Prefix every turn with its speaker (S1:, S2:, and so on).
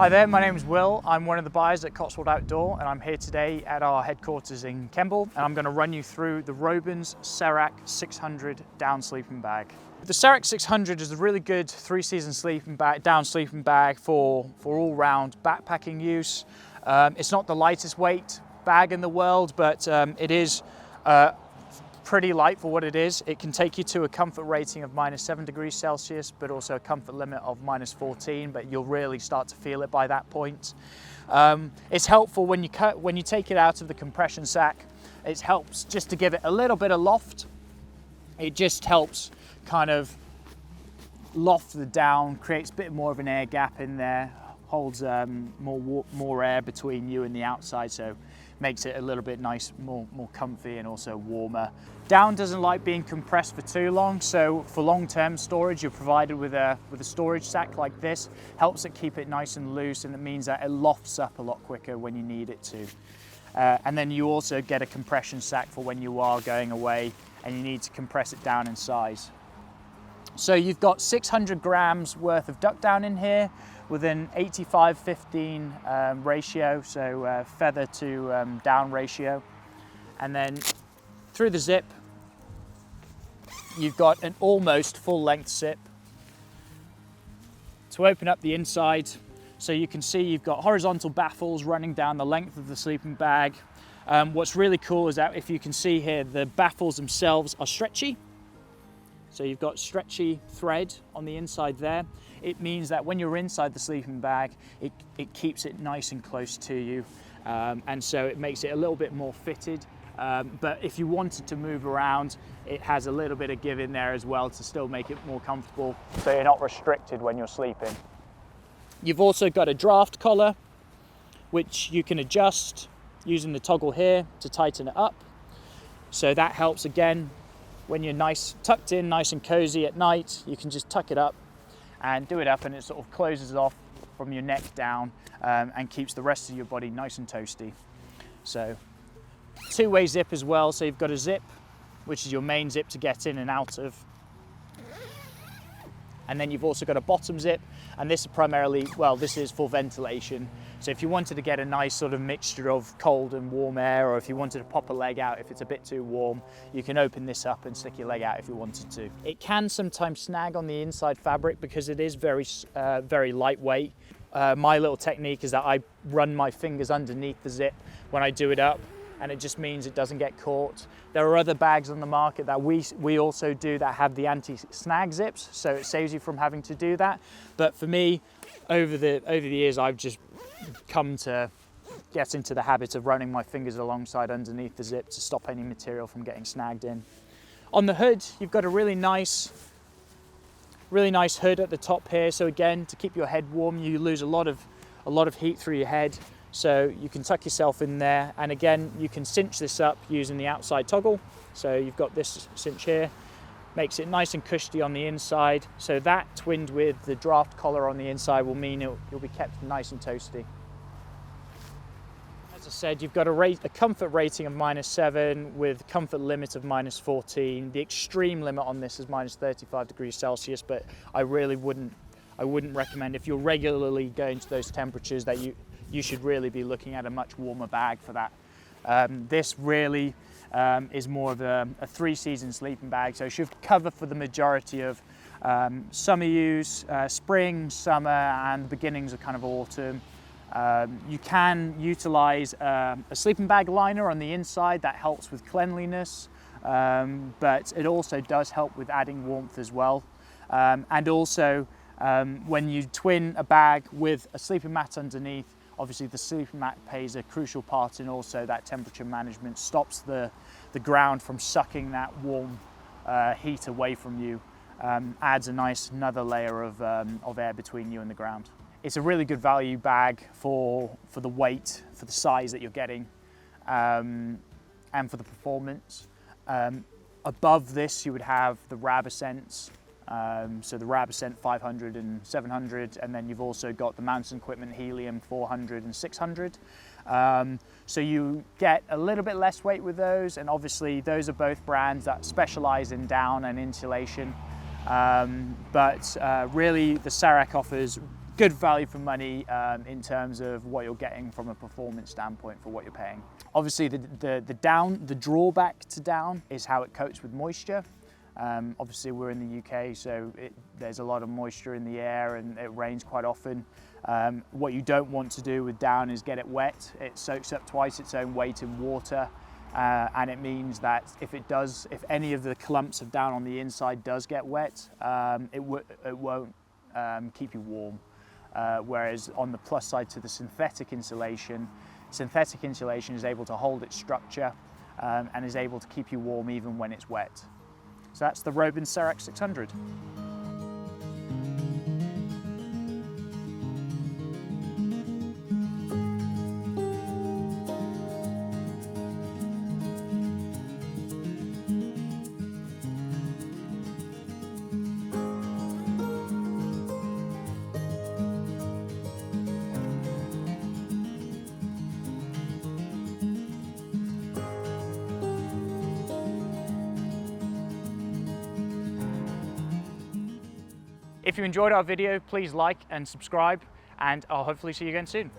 S1: Hi there, my name is Will. I'm one of the buyers at Cotswold Outdoor and I'm here today at our headquarters in Kemble and I'm going to run you through the Robens Serac 600 down sleeping bag. The Serac 600 is a really good three-season sleeping bag, down sleeping bag for all-round backpacking use. It's not the lightest weight bag in the world, but it is pretty light for what it is. It can take you to a comfort rating of -7 degrees Celsius, but also a comfort limit of -14, but you'll really start to feel it by that point. It's helpful when you take it out of the compression sack. It helps just to give it a little bit of loft. It just helps kind of loft the down, creates a bit more of an air gap in there, holds more air between you and the outside, so makes it a little bit nice, more comfy and also warmer. Down doesn't like being compressed for too long, so for long-term storage, you're provided with a storage sack like this. Helps it keep it nice and loose, and it means that it lofts up a lot quicker when you need it to. And then you also get a compression sack for when you are going away and you need to compress it down in size. So you've got 600 grams worth of duck down in here with an 85-15 ratio, so feather to down ratio. And then through the zip, you've got an almost full length zip. To open up the inside, so you can see you've got horizontal baffles running down the length of the sleeping bag. What's really cool is that if you can see here, the baffles themselves are stretchy. So you've got stretchy thread on the inside there. It means that when you're inside the sleeping bag, it keeps it nice and close to you. And so it makes it a little bit more fitted. But if you wanted to move around, it has a little bit of give in there as well to still make it more comfortable, so you're not restricted when you're sleeping. You've also got a draft collar, which you can adjust using the toggle here to tighten it up. So that helps again. When you're tucked in, nice and cozy at night, you can just tuck it up and do it up, and it sort of closes off from your neck down and keeps the rest of your body nice and toasty. So two-way zip as well, so you've got a zip, which is your main zip to get in and out of. And then you've also got a bottom zip, and this is primarily, well, this is for ventilation. So if you wanted to get a nice sort of mixture of cold and warm air, or if you wanted to pop a leg out if it's a bit too warm, you can open this up and stick your leg out if you wanted to. It can sometimes snag on the inside fabric because it is very lightweight. My little technique is that I run my fingers underneath the zip when I do it up, and it just means it doesn't get caught. There are other bags on the market that we also do that have the anti-snag zips, so it saves you from having to do that. But for me, over the years, I've just come to get into the habit of running my fingers alongside underneath the zip to stop any material from getting snagged in. On the hood, you've got a really nice hood at the top here. So again, to keep your head warm, you lose a lot of heat through your head. So you can tuck yourself in there, and again, you can cinch this up using the outside toggle. So you've got this cinch here, makes it nice and cushy on the inside. So that twinned with the draft collar on the inside will mean you'll be kept nice and toasty. As I said, you've got a comfort rating of -7 with comfort limit of -14. The extreme limit on this is -35 degrees Celsius, but I really wouldn't recommend, if you're regularly going to those temperatures, that you should really be looking at a much warmer bag for that. This really is more of a three-season sleeping bag, so it should cover for the majority of summer use, spring, summer, and beginnings of kind of autumn. You can utilize a sleeping bag liner on the inside that helps with cleanliness, but it also does help with adding warmth as well. And also, when you twin a bag with a sleeping mat underneath, obviously the sleeping mat plays a crucial part in also that temperature management, stops the ground from sucking that warm heat away from you, adds a nice another layer of air between you and the ground. It's a really good value bag for the weight, for the size that you're getting, and for the performance. Above this you would have the Robens, so the Robens 500 and 700, and then you've also got the mountain equipment Helium 400 and 600. So you get a little bit less weight with those, and obviously those are both brands that specialize in down and insulation. But really the Serac offers good value for money in terms of what you're getting from a performance standpoint for what you're paying. Obviously the drawback to down is how it coats with moisture. Obviously we're in the UK, so there's a lot of moisture in the air and it rains quite often. What you don't want to do with down is get it wet. It soaks up twice its own weight in water, and it means that if any of the clumps of down on the inside does get wet, it won't keep you warm. Whereas on the plus side to the synthetic insulation is able to hold its structure and is able to keep you warm even when it's wet. So that's the Robens Serac 600. If you enjoyed our video, please like and subscribe, and I'll hopefully see you again soon.